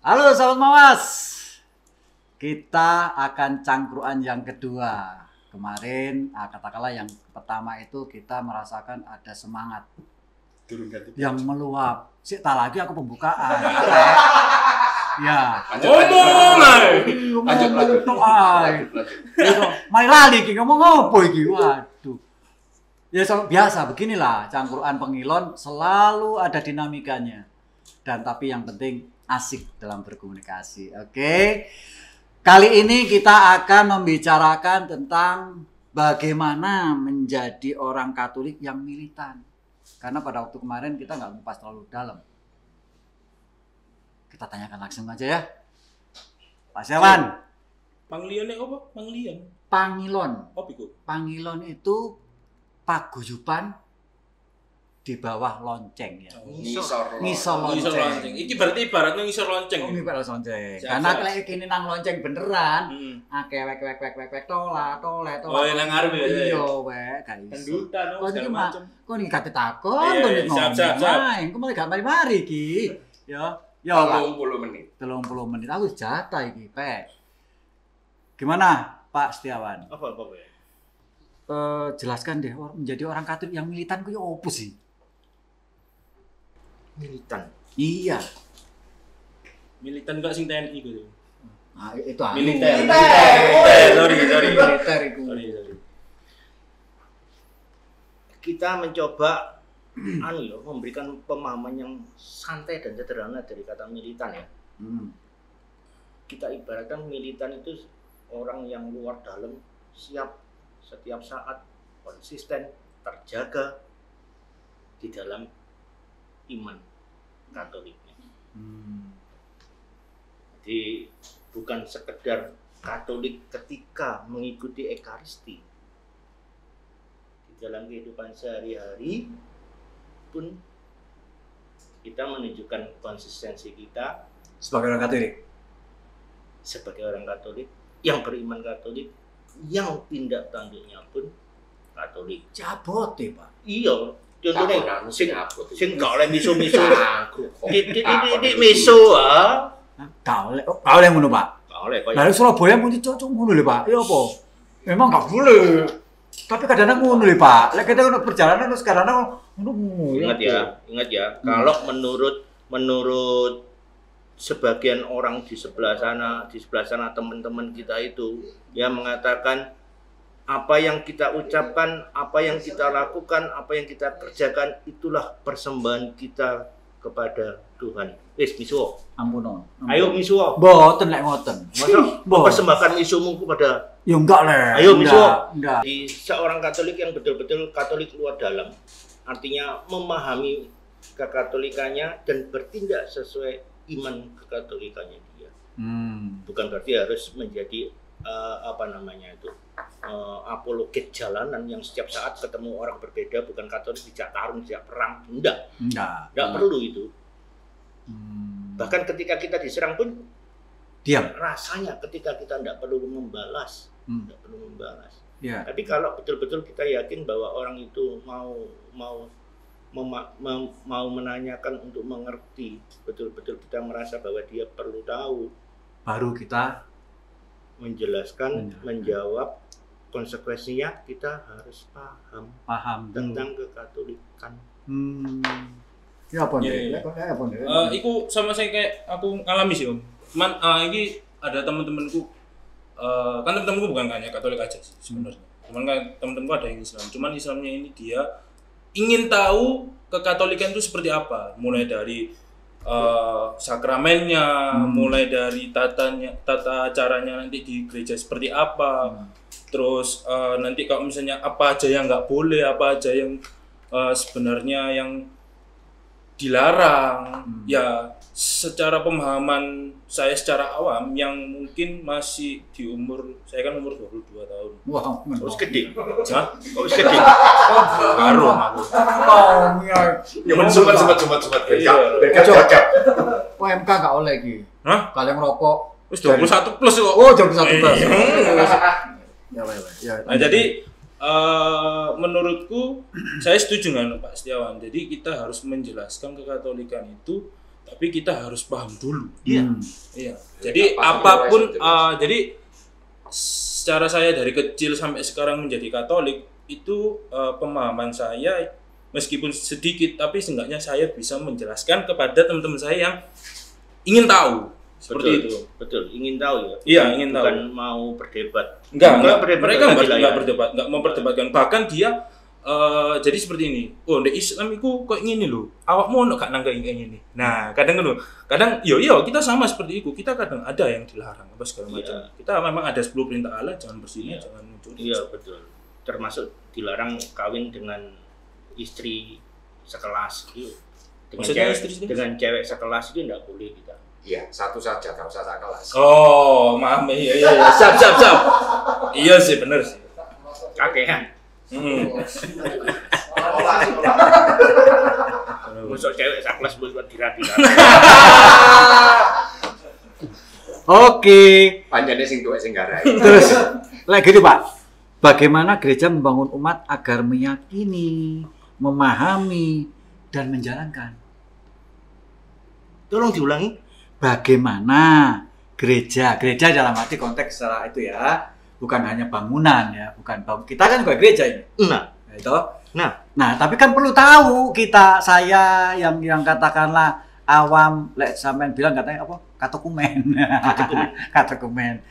Halo sahabat Mawas, kita akan cangkruan yang kedua. Kemarin katakanlah yang pertama itu kita merasakan ada semangat yang meluap. Sik tak lagi aku pembukaan. Ya. Lanjut. Main lali iki ngomong apa iki? Waduh. Ya biasa beginilah cangkruan pengilon selalu ada dinamikanya. Dan tapi yang penting asik dalam berkomunikasi. Oke. Kali ini kita akan membicarakan tentang bagaimana menjadi orang Katolik yang militan. Karena pada waktu kemarin kita nggak mengupas terlalu dalam. Kita tanyakan langsung aja ya. Pak Syawan. Panglionnya apa? Pangilon. Apa itu? Pangilon itu paguyuban di bawah lonceng ya. Ngisor lonceng. Iki berarti ibaratnya ngisor lonceng. Oh, ibarat lonceng. Karena kalau kini nang lonceng beneran, akeh wek tola. Oh, nang ngarep ya. Iya, wek gak iso. Pendutan segala macam. Kok ning kate takon to ning ngomong. Siap. Kok malah gak mari-mari iki. Ya, 30 menit. 30 menit aku jatah iki, Pak. Gimana, Pak Setiawan? Apa ya? Jelaskan deh menjadi orang Katolik yang militan ku ya opo sih? Militan. Iya. Militan gak sing TNI gitu. Nah, itu Militer. Sorry. Militer itu. Sorry. Kita mencoba memberikan pemahaman yang santai dan sederhana dari kata militan ya. Kita ibaratkan militan itu orang yang luar dalam, siap setiap saat, konsisten, terjaga di dalam iman Katoliknya. Jadi bukan sekedar Katolik ketika mengikuti Ekaristi, di dalam kehidupan sehari-hari pun kita menunjukkan konsistensi kita Sebagai orang Katolik. sebagai orang Katolik yang beriman Katolik, yang tindak tanduknya pun Katolik. Cabot ya, Pak. Iya, contohnya sing gak oleh miso. Di miso Gak oleh ngono, Pak. gak oleh kaya. Lah Surabaya mung cocok ngono lho, Pak. Ya apa? Memang gak boleh. Tapi kadang-kadang ngono lho, Pak. Lek kita ono perjalanan terus kadang ngono. Ingat ya. Kalau menurut sebagian orang di sebelah sana teman-teman kita itu yang mengatakan apa yang kita ucapkan, apa yang kita lakukan, apa yang kita kerjakan itulah persembahan kita kepada Tuhan. Wis misuwo. Ampun. Ayo misuwo. Mboten lek ngoten. Masa persembahkan misumu kepada ya enggak le. Ayo misuwo. Enggak. Di seorang Katolik yang betul-betul Katolik luar dalam, artinya memahami kekatolikannya dan bertindak sesuai iman kekatolikannya dia. Bukan berarti harus menjadi apologet jalanan yang setiap saat ketemu orang berbeda, bukan Katolik dijak tarung, dijak perang. Enggak perlu itu. Bahkan ketika kita diserang pun diam. Rasanya ketika kita tidak perlu membalas. Ya. Tapi kalau betul-betul kita yakin bahwa orang itu mau menanyakan untuk mengerti, betul-betul kita merasa bahwa dia perlu tahu, baru kita menjelaskan, menjawab konsekuensinya, kita harus paham tentang kekatolikan. Ya apa nih? Iku sama saya kayak aku ngalami sih Om. Cuman ini ada teman-temanku, kan teman-temanku bukan hanya Katolik aja sih sebenarnya. Cuman kan teman-temanku ada yang Islam. Cuman Islamnya ini dia ingin tahu kekatolikan itu seperti apa, mulai dari sakramennya, mulai dari tata caranya nanti di gereja seperti apa, terus nanti kalau misalnya apa aja yang nggak boleh, apa aja yang sebenarnya yang dilarang. Ya secara pemahaman saya secara awam yang mungkin masih di saya kan umur 22 tahun. Wah, harus gede. Hah? Harus gede. Baru aku. Cuman sempat. Cocok. PMK gak oleh iki. Hah? Kalian ngerokok. Wis 21 plus kok. Oh, 21 plus. Ya. Nah, jadi menurutku saya setuju dengan Pak Setiawan. Jadi kita harus menjelaskan kekatolikan itu tapi kita harus paham dulu. Iya. Iya. Jadi apapun jadi secara saya dari kecil sampai sekarang menjadi Katolik itu pemahaman saya meskipun sedikit tapi seenggaknya saya bisa menjelaskan kepada teman-teman saya yang ingin tahu seperti Betul, itu. Betul, ingin tahu ya. Iya, ingin tahu. Bukan mau berdebat. Enggak, berdebat mereka lagi lah ya. enggak berdebat, enggak mau perdebatkan. Bahkan dia jadi seperti ini. Oh, di Islam itu kok ngene lho. Awakmu ono gak nanggain kayak gini. Nah, kadang lho. Kadang yo kita sama seperti itu. Kita kadang ada yang dilarang apa segala macam. Kita memang ada 10 perintah Allah, jangan berzina, jangan mencuri. Iya, betul. Termasuk dilarang kawin dengan istri sekelas itu. Maksudnya istri? Dengan cewek sekelas itu enggak boleh kita. Iya, satu saja, gak usah sekelas. Oh, maaf. Iya. Siap. Iya sih, bener sih. Kakehan. Masuk cewek sekelas buat dirati-rati. Oke. Panjangnya sing tuwek sing garai. Terus lagi gitu Pak. Bagaimana gereja membangun umat agar meyakini, memahami dan menjalankan? Tolong diulangi. Bagaimana gereja dalam arti konteks secara itu ya, bukan hanya bangunan ya, kita kan juga gereja ini. Nah, Itu. nah, tapi kan perlu tahu saya yang katakanlah awam, sampean bilang katanya apa? Katokumen. Katokumen.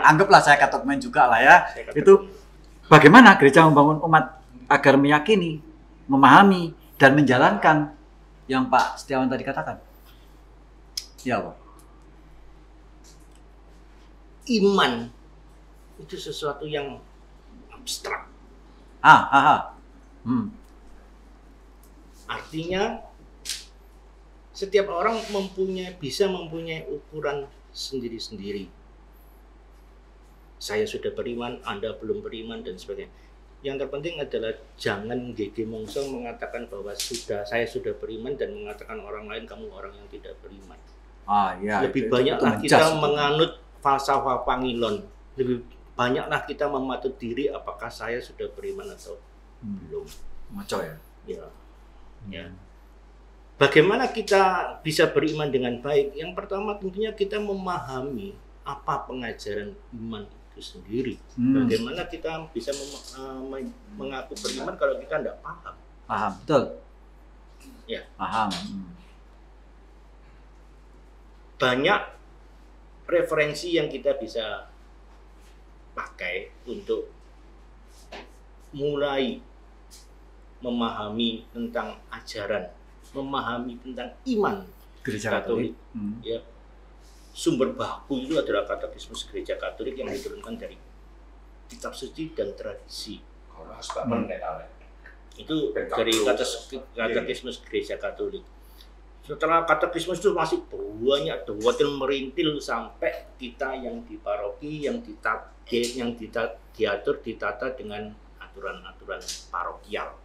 Anggaplah saya katokumen juga lah ya. Itu bagaimana gereja membangun umat agar meyakini, memahami dan menjalankan yang Pak Setiawan tadi katakan? Ya, Pak. Iman itu sesuatu yang abstrak. Artinya setiap orang bisa mempunyai ukuran sendiri-sendiri. Saya sudah beriman, Anda belum beriman dan sebagainya. Yang terpenting adalah jangan gege mongso mengatakan bahwa saya sudah beriman dan mengatakan orang lain kamu orang yang tidak beriman. Ya, Lebih banyaklah kita menganut falsafah pangilon. Lebih banyaklah kita mematut diri apakah saya sudah beriman atau belum. Maco ya. Ya. Bagaimana kita bisa beriman dengan baik? Yang pertama tentunya kita memahami apa pengajaran iman itu sendiri. Bagaimana kita bisa mengaku beriman kalau kita tidak paham? Paham, betul. Ya. Paham. Banyak referensi yang kita bisa pakai untuk mulai memahami tentang ajaran, memahami tentang iman Gereja Katolik. Ya, sumber baku itu adalah Katekismus Gereja Katolik yang diturunkan dari kitab suci dan tradisi. Itu dari Katekismus Gereja Katolik. Setelah katekismus itu masih banyak doktrin merintil sampai kita yang di paroki yang diatur ditata dengan aturan-aturan parokial.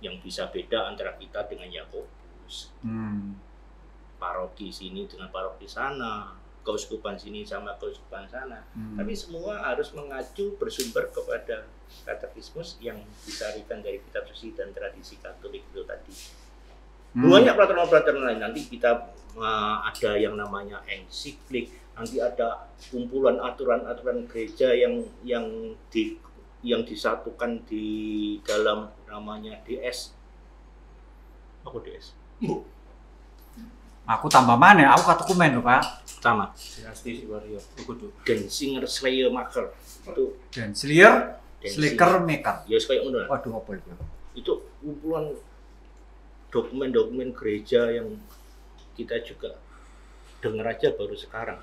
Yang bisa beda antara kita dengan Yakobus. Paroki sini dengan paroki sana, keuskupan sini sama keuskupan sana. Tapi semua harus mengacu bersumber kepada katekismus yang disarikan dari kitab suci dan tradisi Katolik itu tadi. Banyak peraturan-peraturan lain. Nanti kita ada yang namanya ensiklik, nanti ada kumpulan aturan-aturan gereja yang disatukan di dalam namanya DS. Apa DS? Aku tambah mana? Aku katokumen loh Pak. Sama. Dinasti Wario. Denzinger Schleiermacher. Itu Denzinger Schleiermacher. Ya kayak ngono. Waduh, apa itu? Itu kumpulan dokumen-dokumen gereja yang kita juga dengar aja baru sekarang.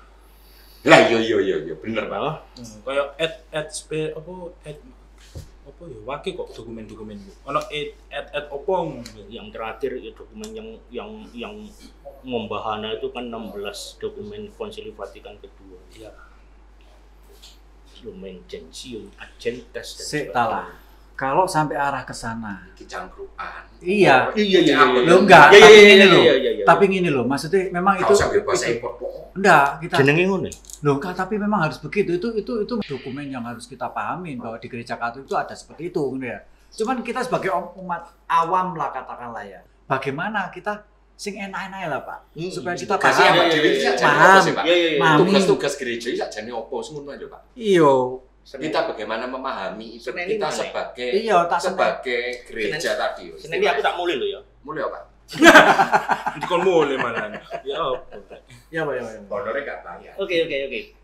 Lah iya bener Pak. Kayak apa ya wake kok dokumen-dokumen itu. Ono opong yang terakhir ya dokumen yang membahana itu kan 16 dokumen Konsili Vatikan kedua. Iya. Lumen Gentium Agentes dan sebagainya. Kalau sampai arah ke sana. Kecangkruan. Iya. Lo enggak. Iya. Tapi gini loh, maksudnya memang itu sambil bahasa impor pokok. Enggak, kita jenenge ngono. Loh, tapi memang harus begitu. Itu dokumen yang harus kita pahamin bahwa di gereja Katolik itu ada seperti itu, gitu ya. Cuman kita sebagai umat awam lah katakanlah ya. Bagaimana kita sing enak-enak lah Pak. Supaya kita Kasih paham. awak dhewe iki sakjane Paham. apa sih, Pak? Iya. Paham. Tugas-tugas gereja iki sakjane opo sih ngono aja, Pak? Iya. Kita bagaimana memahami itu Senin kita ini mana? sebagai Iya, tak sebagai gereja tadi. Senin ini aku tak mulai loh ya. mulai apa? Itu kon mulai malah. Ya apa? Ya Pak, ya. Honornya gak bayar. Oke.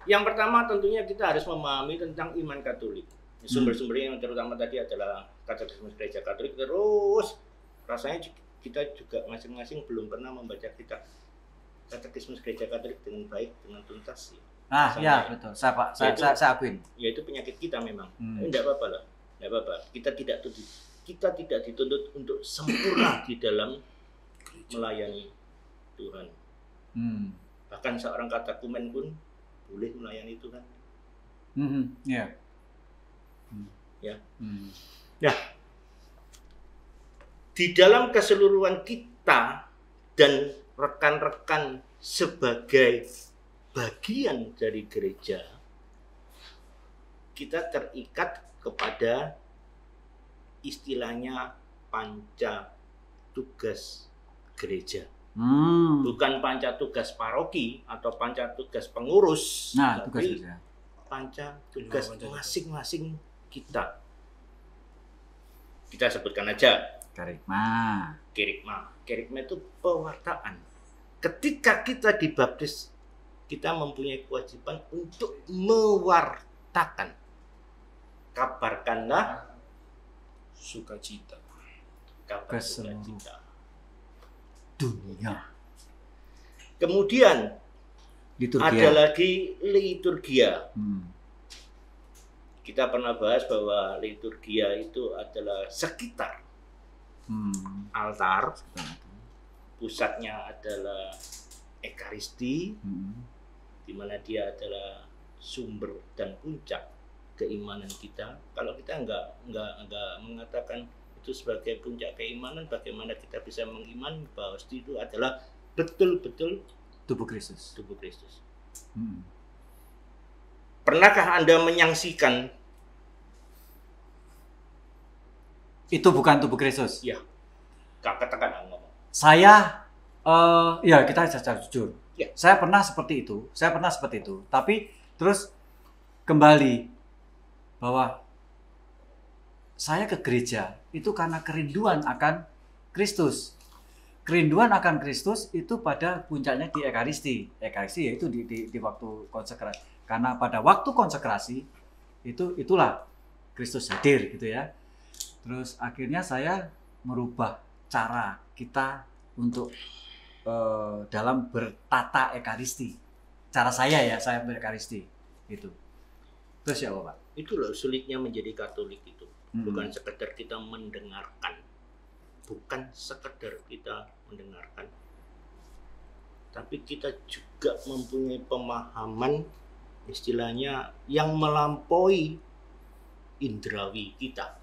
Yang pertama tentunya kita harus memahami tentang iman Katolik. Sumber-sumbernya yang terutama tadi adalah Katekismus Gereja Katolik. Terus rasanya kita juga masing-masing belum pernah membaca kitab Katekismus Gereja Katolik dengan baik, dengan tuntas. Nah, Sama ya ya. betul. Saya akuin. Yaitu penyakit kita memang. Hmm. Tidak apa-apa lah. Tidak apa-apa. Kita tidak dituntut untuk sempurna di dalam melayani Tuhan. Bahkan seorang katakumen pun boleh melayani Tuhan. Iya. Ya. Ya. Di dalam keseluruhan kita dan rekan-rekan sebagai bagian dari gereja, kita terikat kepada istilahnya panca tugas gereja. Bukan panca tugas paroki atau panca tugas pengurus, Nah, tugas tapi saya. panca tugas masing-masing kita. Kita sebutkan aja Kerikma. Kerikma itu pewartaan. Ketika kita dibaptis, kita mempunyai kewajiban untuk mewartakan. Kabarkanlah Sukacita. kabar Ke seluruh sukacita. dunia. Kemudian Liturgia. ada lagi liturgia. Kita pernah bahas bahwa liturgia itu adalah sekitar altar, pusatnya adalah ekaristi, di mana dia adalah sumber dan puncak keimanan kita. Kalau kita nggak mengatakan itu sebagai puncak keimanan, bagaimana kita bisa mengimani bahwa itu adalah betul-betul Tubuh Kristus. tubuh Kristus. Pernahkah Anda menyaksikan Itu bukan tubuh Kristus. ya, katakan ngomong. Saya ya kita secara jujur. Ya. Saya pernah seperti itu. Tapi terus kembali bahwa saya ke gereja itu karena kerinduan akan Kristus. Kerinduan akan Kristus itu pada puncaknya di ekaristi. Ekaristi yaitu di waktu konsekrasi. Karena pada waktu konsekrasi itulah Kristus hadir gitu ya. Terus akhirnya saya merubah cara kita untuk dalam bertata ekaristi. Cara saya berekaristi gitu. Terus ya Bapak. Itulah sulitnya menjadi Katolik itu. Bukan sekedar kita mendengarkan. Tapi kita juga mempunyai pemahaman istilahnya yang melampaui indrawi kita.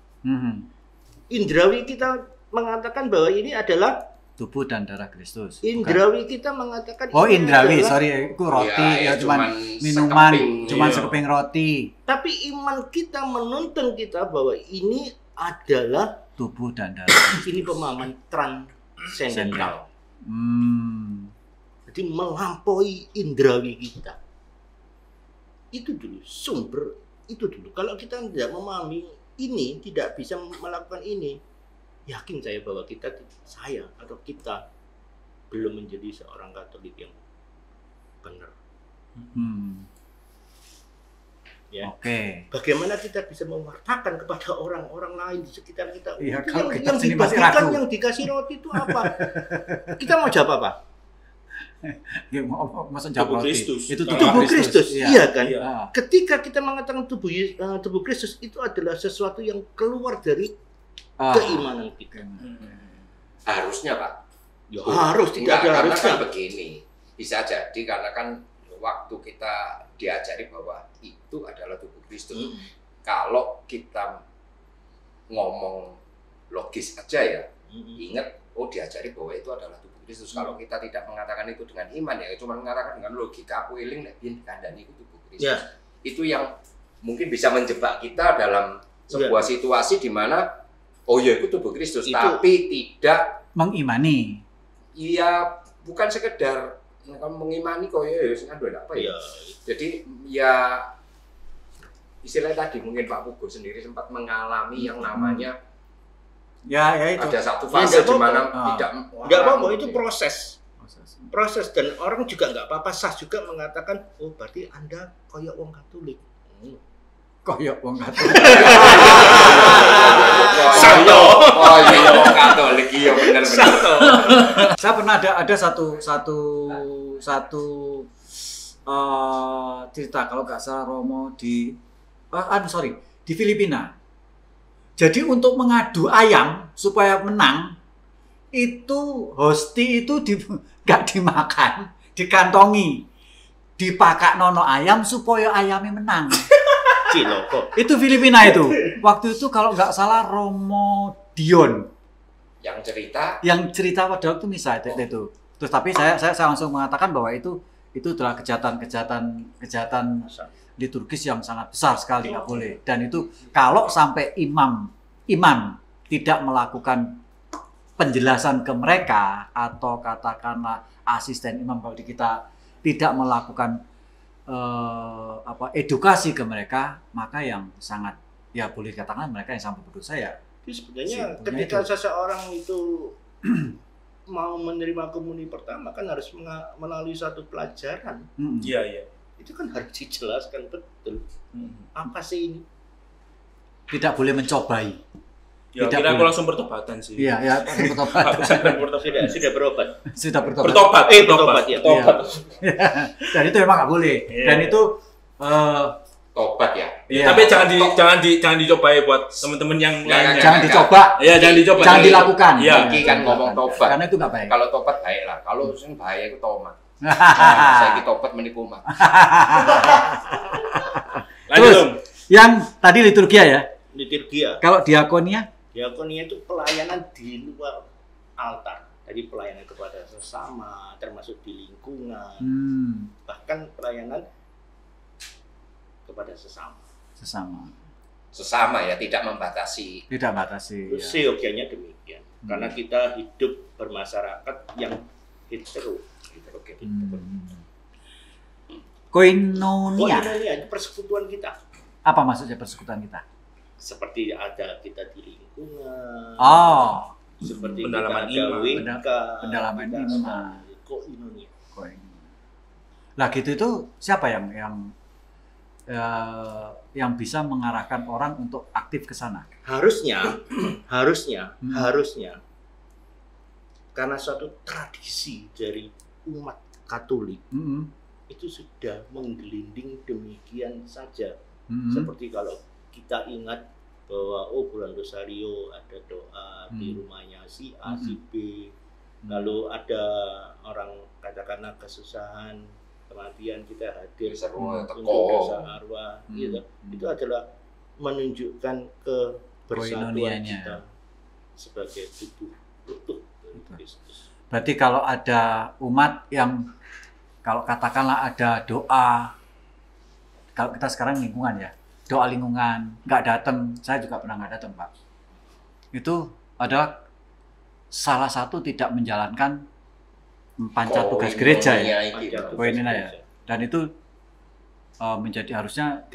Indrawi kita mengatakan bahwa ini adalah tubuh dan darah Kristus. indrawi kita mengatakan Oh, ini indrawi, adalah- sorry, itu roti, Iya, cuman cuman minuman, sekeping, cuman iya. sekeping roti. Tapi iman kita menuntun kita bahwa ini adalah Tubuh dan darah. ini pemahaman transendental. Jadi melampaui indrawi kita. Itu dulu sumber itu dulu. Kalau kita tidak memahami ini, tidak bisa melakukan ini, yakin saya bahwa saya atau kita belum menjadi seorang Katolik yang benar. Ya. Oke. Bagaimana kita bisa mewartakan kepada orang-orang lain di sekitar kita? Iya, Itu kalau kita yang sini masih dibagikan, ragu. yang dikasih roti itu apa? Kita mau jawab apa? Ya, masa jawab Tubuh roti. Kristus. Itu Tubuh Kristus, iya kan? Iya. Ah. Ketika kita mengatakan tubuh Kristus itu adalah sesuatu yang keluar dari Ah. keimanan kita. Harusnya, Pak. Ya, harus tidak ada Karena harusnya. kan begini, bisa jadi karena kan waktu kita diajari bahwa itu adalah tubuh Kristus. Kalau kita ngomong logis aja ya, ingat diajari bahwa itu adalah tubuh Kristus. Kalau kita tidak mengatakan itu dengan iman ya, cuma mengatakan dengan logika, aku eling nek biyen dikandani itu tubuh Kristus. Ya. Itu yang mungkin bisa menjebak kita dalam sebuah situasi di mana oh ya itu tubuh Kristus, Itu- tapi tidak Mengimani. Iya, bukan sekedar mengimani kok ya sing anu apa ya. Iya. Jadi ya istilahnya tadi mungkin Pak Pugo sendiri sempat mengalami yang namanya Ya itu. ada satu Ya, fase nggak di mana apa-apa. tidak Nggak apa-apa, itu proses. Proses. Dan orang juga nggak apa-apa, sah juga mengatakan, oh berarti Anda koyok wong Katolik. Koyok wong Katolik. Santo. Oh iya, Katolik iya benar-benar. Saya pernah ada satu cerita kalau nggak salah Romo di di Filipina. Jadi untuk mengadu ayam supaya menang itu hosti itu nggak dimakan, dikantongi, dipakai nono ayam supaya ayamnya menang. Ciloko. Itu Filipina itu. Waktu itu kalau nggak salah Romo Dion yang cerita pada waktu misa itu. Terus tapi saya langsung mengatakan bahwa itu adalah kejahatan liturgis yang sangat besar sekali, nggak boleh. Dan itu kalau sampai imam tidak melakukan penjelasan ke mereka atau katakanlah asisten imam kalau di kita tidak melakukan edukasi ke mereka, maka yang sangat ya boleh dikatakan mereka yang sampai berdosa ya. Jadi sebenarnya ketika seseorang itu mau menerima komuni pertama kan harus melalui satu pelajaran. Iya. Itu kan harus dijelaskan betul. Apa sih ini? Tidak boleh mencobai. Ya, kira aku langsung bertobatan sih. Iya, bertobat. Sudah berobat. Sudah bertobat. Bertobat ya. Dan itu memang nggak boleh. Dan itu tobat ya. Ya, tapi jangan dicobai buat teman-teman yang lainnya. jangan dicoba. Iya, jangan dicoba. Jangan dilakukan. Iya. Iki kan ngomong tobat. Karena itu nggak baik. Kalau tobat baik lah. Kalau sing bahaya itu tomat. Saya iki tobat menipu mah. Lanjut. Terus, yang tadi liturgia ya. Liturgia. Kalau diakonia? Diakonia itu pelayanan di luar altar. Jadi pelayanan kepada sesama, termasuk di lingkungan. Bahkan pelayanan kepada sesama. Sesama ya, tidak membatasi. Tidak batasi. Ya. Seyogianya demikian. Karena kita hidup bermasyarakat yang hetero. Koinonia. Koinonia itu persekutuan kita. Apa maksudnya persekutuan kita? Seperti ada kita di lingkungan. Oh, Seperti Pendalaman kita ada iman. WK. Pendalaman kita iman. ada Koinonia. Lah gitu itu siapa yang bisa mengarahkan orang untuk aktif ke sana? Harusnya karena suatu tradisi dari umat Katolik itu sudah menggelinding demikian saja. Seperti kalau kita ingat bahwa bulan Rosario ada doa di rumahnya si A, si B, lalu ada orang katakanlah kesusahan, kematian, kita hadir untuk dosa arwah, gitu. Itu adalah menunjukkan kebersatuan kita sebagai tubuh utuh Kristus. Berarti kalau ada umat yang kalau katakanlah ada doa, kalau kita sekarang lingkungan ya, doa lingkungan nggak datang, saya juga pernah nggak datang Pak. Itu adalah salah satu tidak menjalankan panca tugas gereja ya. Koinonia ya. Dan itu menjadi harusnya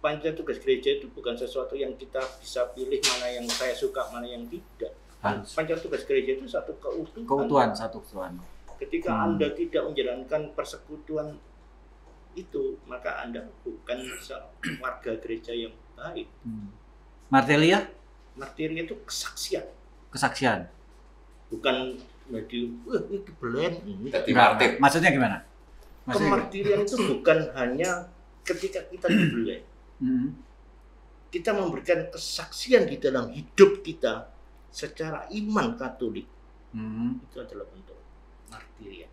panca tugas gereja itu bukan sesuatu yang kita bisa pilih mana yang saya suka, mana yang tidak. Panca tugas gereja itu satu keutuhan. Satu keutuhan. Ketika Anda tidak menjalankan persekutuan itu, maka Anda bukan warga gereja yang baik. Martiria? Martiria itu kesaksian. Bukan ini belen. Maksudnya gimana? Kemartirian itu bukan hanya ketika kita dibelai. Kita memberikan kesaksian di dalam hidup kita secara iman Katolik. Itu adalah bentuk martirian.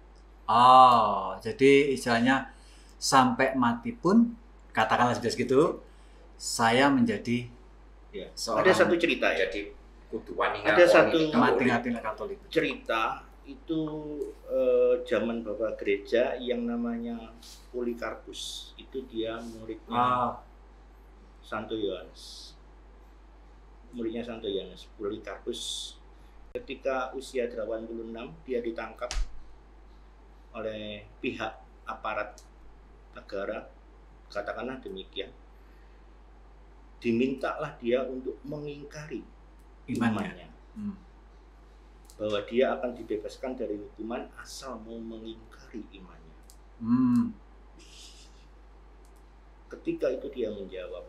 Oh, jadi istilahnya sampai mati pun katakanlah sudah segitu, saya menjadi seorang. Ada satu cerita ya. Jadi ada satu Katolik. Cerita itu zaman Bapak Gereja yang namanya Polikarpus. Itu dia muridnya Santo Yohanes. Muridnya Santo Yohanes, Polikarpus. Ketika usia 86 dia ditangkap oleh pihak aparat negara, katakanlah demikian. Dimintalah dia untuk mengingkari imannya. Bahwa dia akan dibebaskan dari hukuman asal mau mengingkari imannya. Ketika itu dia menjawab,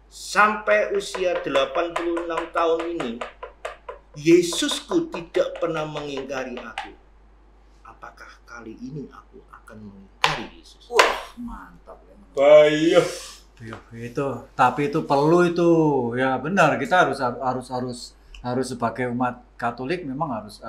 sampai usia 86 tahun ini, Yesusku tidak pernah mengingkari aku. Apakah kali ini aku akan mengingkari Yesus? Wah, mantap ya. Bayo. Itu, tapi itu perlu itu. Ya benar, kita harus sebagai umat Katolik memang harus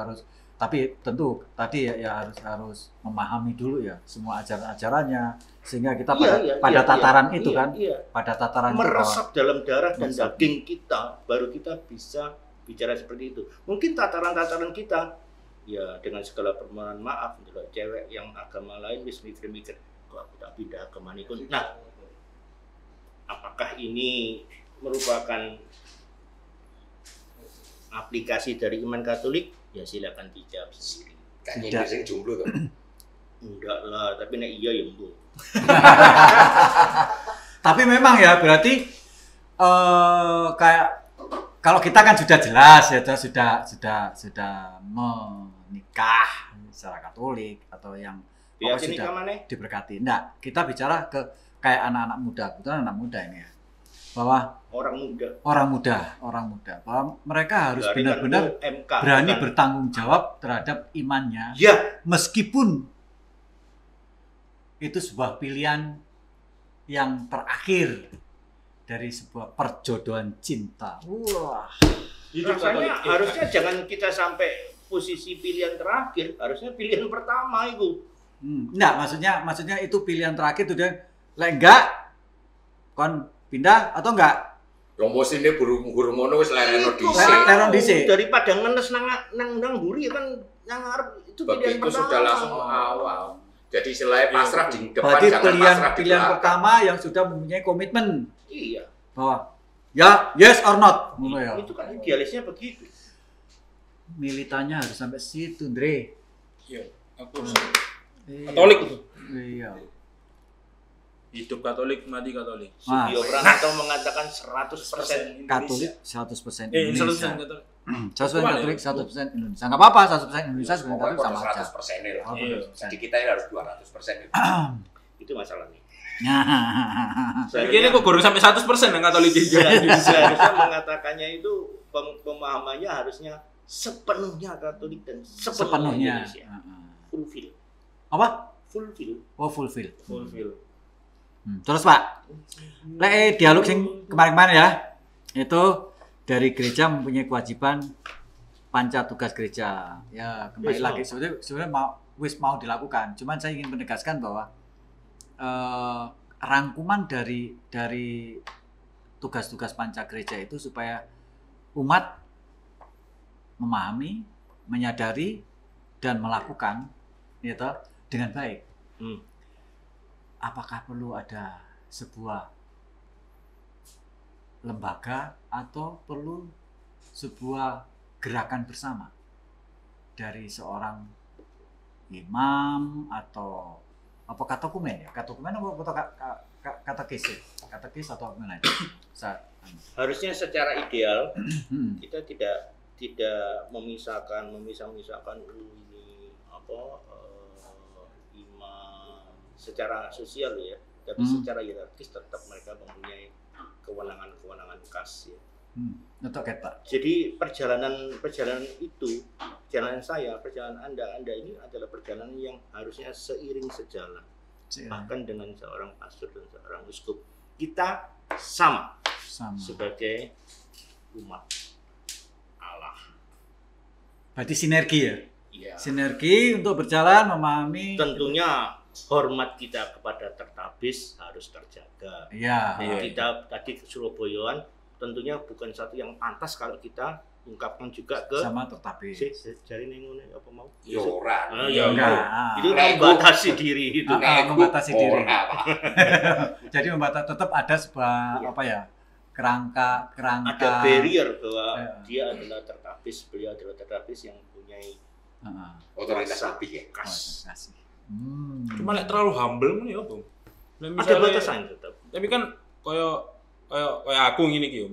tapi tentu tadi ya harus memahami dulu ya semua ajaran-ajarannya sehingga kita pada tataran itu kan pada tataran meresap dalam darah dan daging kita, baru kita bisa bicara seperti itu. Mungkin tataran-tataran kita ya dengan segala permohonan maaf untuk cewek yang agama lain wis mikir-mikir kok aku tak pindah agama niku. Nah, apakah ini merupakan aplikasi dari iman Katolik? Ya silakan dijawab sendiri. Kayaknya Indonesia jomblo tuh. Enggak lah, tapi nek iya ya mbuh. Tapi memang ya berarti kayak kalau kita kan sudah jelas ya sudah menikah secara Katolik atau yang sudah diberkati. Nah, kita bicara ke kayak anak-anak muda, kebetulan anak muda ini ya. Bahwa orang muda bahwa mereka harus benar-benar berani bertanggung jawab terhadap imannya. Ya, meskipun itu sebuah pilihan yang terakhir dari sebuah perjodohan cinta. Wah. Rasanya harusnya jangan kita sampai posisi pilihan terakhir, harusnya pilihan pertama itu. Enggak, maksudnya itu pilihan terakhir tuh dia lek enggak kon pindah atau enggak? Yang mesti ini burung-burung ngono wis lereno dhisik. Daripada ngenes nang mburi kan yang ngarep itu pilihan begitu pertama. Sudah langsung awal. Jadi istilahnya pasrah di depan, berarti jangan pilihan pertama yang sudah mempunyai komitmen. Iya. Bahwa ya yes or not. Ya. Itu kan idealisnya begitu. Militannya harus sampai situ, Andre. Iya, aku Katolik itu. Iya. Hidup Katolik, mati Katolik. Sudio Pranoto mengatakan 100% Katolik, 100% Indonesia. 100% Katolik, 100% Indonesia. Enggak apa-apa, 100% Indonesia sebenarnya sama aja. 100% lah. Jadi kita ini harus 200%. Itu masalahnya. Ini kok baru sampai 100% yang Katolik itu. Seharusnya mengatakannya itu pemahamannya harusnya sepenuhnya Katolik dan sepenuhnya Indonesia. Fulfill. Apa? Fulfill. Oh, fulfill. Terus Pak, dialog sing kemarin-kemarin ya, itu dari gereja mempunyai kewajiban panca tugas gereja. Ya kembali lagi sebenarnya mau dilakukan. Cuman saya ingin menegaskan bahwa rangkuman dari tugas-tugas panca gereja itu supaya umat memahami, menyadari dan melakukan gitu dengan baik. Apakah perlu ada sebuah lembaga atau perlu sebuah gerakan bersama dari seorang imam atau apa katakumen ya? Katakumen apa katekis atau gimana? Harusnya secara ideal kita tidak memisahkan ini apa secara sosial ya, tapi secara hierarkis tetap mereka mempunyai kewenangan khas ya. Untuk kita. Jadi perjalanan itu, perjalanan saya, perjalanan Anda ini adalah perjalanan yang harusnya seiring sejalan. Bahkan dengan seorang pastor dan seorang uskup, kita sama. Sebagai umat Allah. Berarti sinergi ya? Iya. Sinergi untuk berjalan memahami. Tentunya hormat kita kepada tertabis harus terjaga. Iya. Kita tadi Surabayaan tentunya bukan satu yang pantas kalau kita ungkapkan juga ke sama tertabis. Jari nengono apa mau? Yoran. Itu membatasi diri itu. Membatasi diri. Jadi tetap ada sebuah apa ya? kerangka ada barrier bahwa dia adalah tertapis, beliau adalah tertapis yang mempunyai otoritas lebih ya. kasih. Cuma lek terlalu humble ngono ya, Bang. Ada batasan tetap. Tapi kan kayak aku ngene iki yo.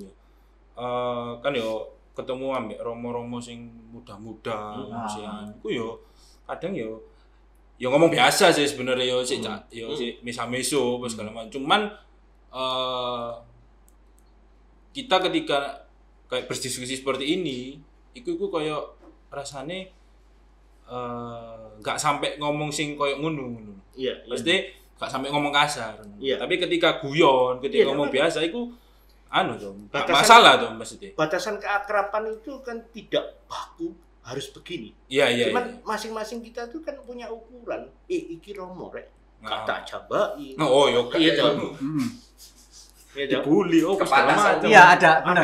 Kan yo ketemu ambek romo-romo sing muda-muda, sing iku yo kadang yo ngomong biasa sih sebenarnya yo sik mesa-meso apa segala macam. Cuman kita ketika kayak berdiskusi seperti ini, iku kayak rasane nggak sampai ngomong sing kayak ngono. Iya. Pasti nggak sampai ngomong kasar. Iya. Tapi ketika guyon, ketika ngomong biasa, iku dong, batasan, masalah dong maksudnya. Batasan keakraban itu kan tidak baku harus begini. Iya. Cuman masing-masing kita tuh kan punya ukuran. Iki romo rek. Kata cabai. Oh, yo iya dong. Dibully, Kepanasan. Iya, ada benar.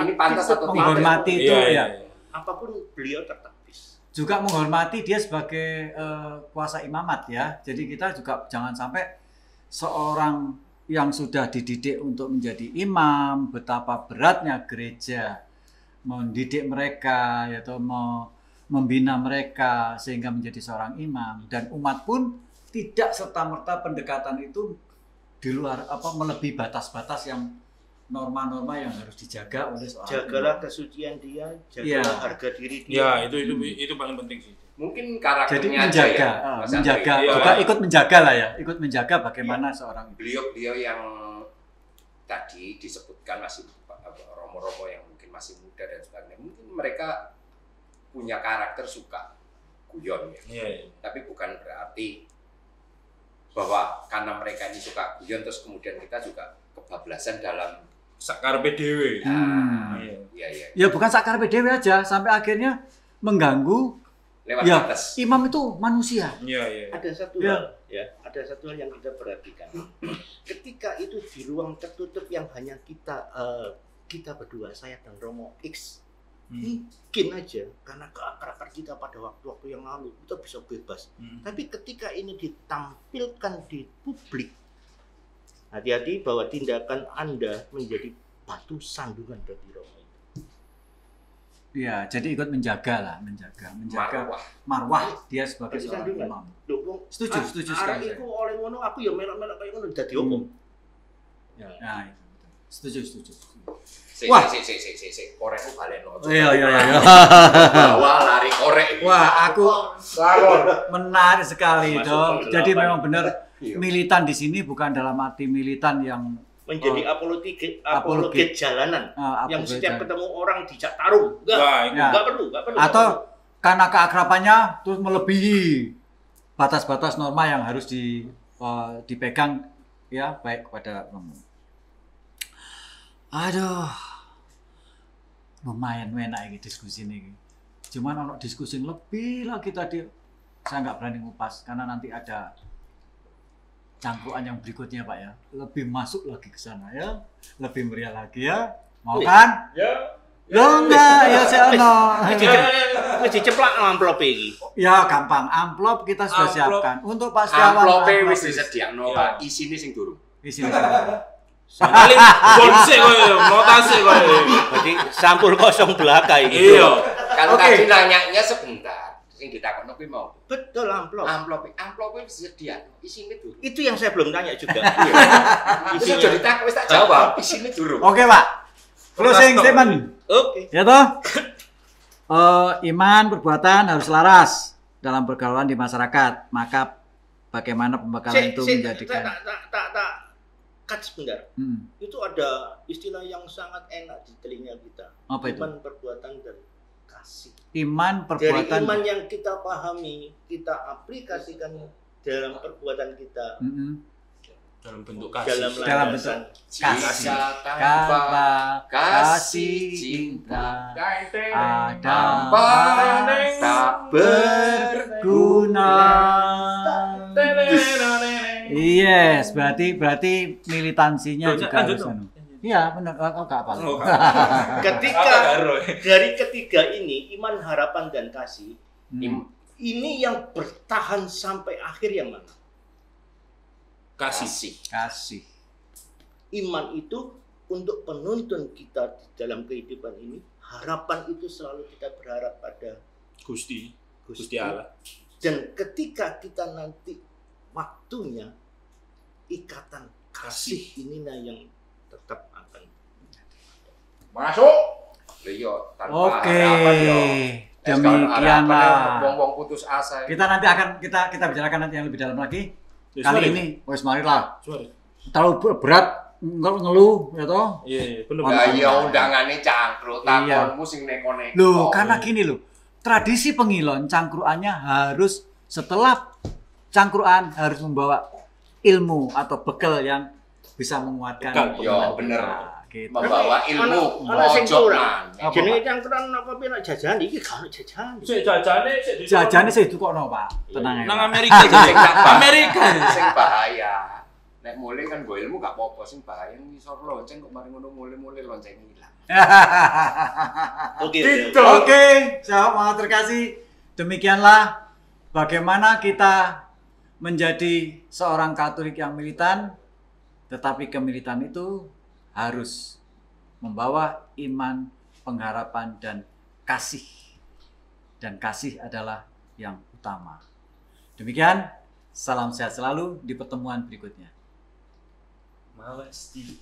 Ini pantas atau tidak? Menghormati itu ya. Apapun beliau tertapis. Juga menghormati dia sebagai kuasa imamat ya. Jadi kita juga jangan sampai seorang yang sudah dididik untuk menjadi imam, betapa beratnya gereja mendidik mereka, yaitu membina mereka sehingga menjadi seorang imam, dan umat pun tidak serta-merta pendekatan itu di luar melebihi batas-batas yang norma-norma yang harus dijaga oleh seorang jagalah imam. Kesucian dia, jagalah harga diri dia. Ya, itu paling penting sih. Mungkin Jadi karakternya menjaga, aja ya. menjaga, Iya. juga ikut menjaga lah ya, ikut menjaga bagaimana seorang Beliau yang tadi disebutkan masih romo-romo yang mungkin masih muda dan sebagainya, mungkin mereka punya karakter suka guyon ya. Iya. Tapi bukan berarti bahwa karena mereka ini suka guyon terus kemudian kita juga kebablasan dalam Sakarpe dhewe. Iya. Ya bukan sakar PDW aja, sampai akhirnya mengganggu. Lewat Ya, batas. imam itu manusia. Iya. Ada satu Ya. hal, ya, ada satu hal yang kita perhatikan. Ketika itu di ruang tertutup yang hanya kita berdua, saya dan Romo X, mungkin aja karena keakraban kita pada waktu-waktu yang lalu kita bisa bebas. Tapi ketika ini ditampilkan di publik, hati-hati bahwa tindakan Anda menjadi batu sandungan bagi Romo. Ya, jadi ikut menjaga marwah dia sebagai Batu seorang sandungan. imam. Setuju sekali. Arek iku oleh ngono aku ya melok-melok kayak ngono dadi opo? Ya, nah, itu betul. Setuju. Wah, korek ku balen lo. Iya. Bawa lari korek. Wah, aku menarik sekali itu. Jadi memang benar militan di sini bukan dalam arti militan yang menjadi apologet jalanan yang setiap ketemu orang dijak tarung. Enggak perlu. Atau karena keakrabannya terus melebihi batas-batas norma yang harus dipegang ya, baik kepada umum. Aduh, lumayan enak ini diskusi ini. Cuman kalau diskusi lebih lagi tadi, saya nggak berani ngupas karena nanti ada cangkruan yang berikutnya Pak ya, lebih masuk lagi ke sana ya, lebih meriah lagi ya, mau kan? Ya. Lo enggak ya saya Wis diceplak amplop iki. Ya gampang, amplop kita sudah siapkan untuk Pak Setiawan. Amplope wis disediakno Pak, isine sing durung. Isine. Paling bonse koyo, notase koyo. Berarti sampul kosong belaka iki. Iya. Kan tadi nanyanya sebentar, sing ditakokno kuwi mau. Betul amplop. Amplope wis disediakno, isine durung. Itu yang saya belum tanya juga. Wis aja ditakok wis tak jawab, isine durung. Oke Pak, closing statement. Oke. Ya toh? Iman perbuatan harus selaras dalam pergaulan di masyarakat. Maka bagaimana pembekalan itu menjadikan Cut sebentar. Itu ada istilah yang sangat enak di telinga kita. Apa itu? Iman, perbuatan, dan kasih. Iman, Dari perbuatan. iman yang kita pahami, kita aplikasikan dalam perbuatan kita. Dalam bentuk kasih. Dalam bentuk kasih. Tanpa Kasih cinta ada tanpa tak berguna. Yes, berarti militansinya juga harus. Iya, benar. Enggak apa. Ketika dari ketiga ini, iman, harapan, dan kasih, ini yang bertahan sampai akhir yang mana? Kasih. Kasih. Iman itu untuk penuntun kita di dalam kehidupan ini, harapan itu selalu kita berharap pada Gusti Allah. Dan ketika kita nanti waktunya, ikatan kasih inilah yang tetap akan Masuk. Iya, tanpa Oke. harapan yo. Demikianlah. Wong-wong putus asa. Kita nanti akan kita bicarakan nanti yang lebih dalam lagi. Ya, Kali sorry. ini, wes marilah. Sorry. Terlalu berat ngeluh ya toh. Iya, bener. Lah iya undangane cangkruk Iya. takonmu sing neko-neko. Loh, karena gini loh. Tradisi Pengilon cangkruannya harus setelah cangkruan harus membawa ilmu atau bekal yang bisa menguatkan. Bekal, iya, hubungan bener. kita, gitu. Membawa ilmu Ana sing mojok kurang. man. Apa, Jenenge Pak? cangkruan apa piye nek jajan iki gak jajan. Sik jajane sik di Jajane saya itu kok no, Pak. Tenang ya. nang Pak. Amerika Sing jadi gak Amerika. sing bahaya. Nek mulai kan gue ilmu gak apa-apa, sing bahaya ngisor lonceng kok mari ngono mulai lonceng hilang. Oke. Gitu. Oke, sahabat terkasih. Demikianlah bagaimana kita menjadi seorang Katolik yang militan, tetapi kemilitan itu harus membawa iman, pengharapan, dan kasih. Dan kasih adalah yang utama. Demikian, salam sehat selalu di pertemuan berikutnya. Males di.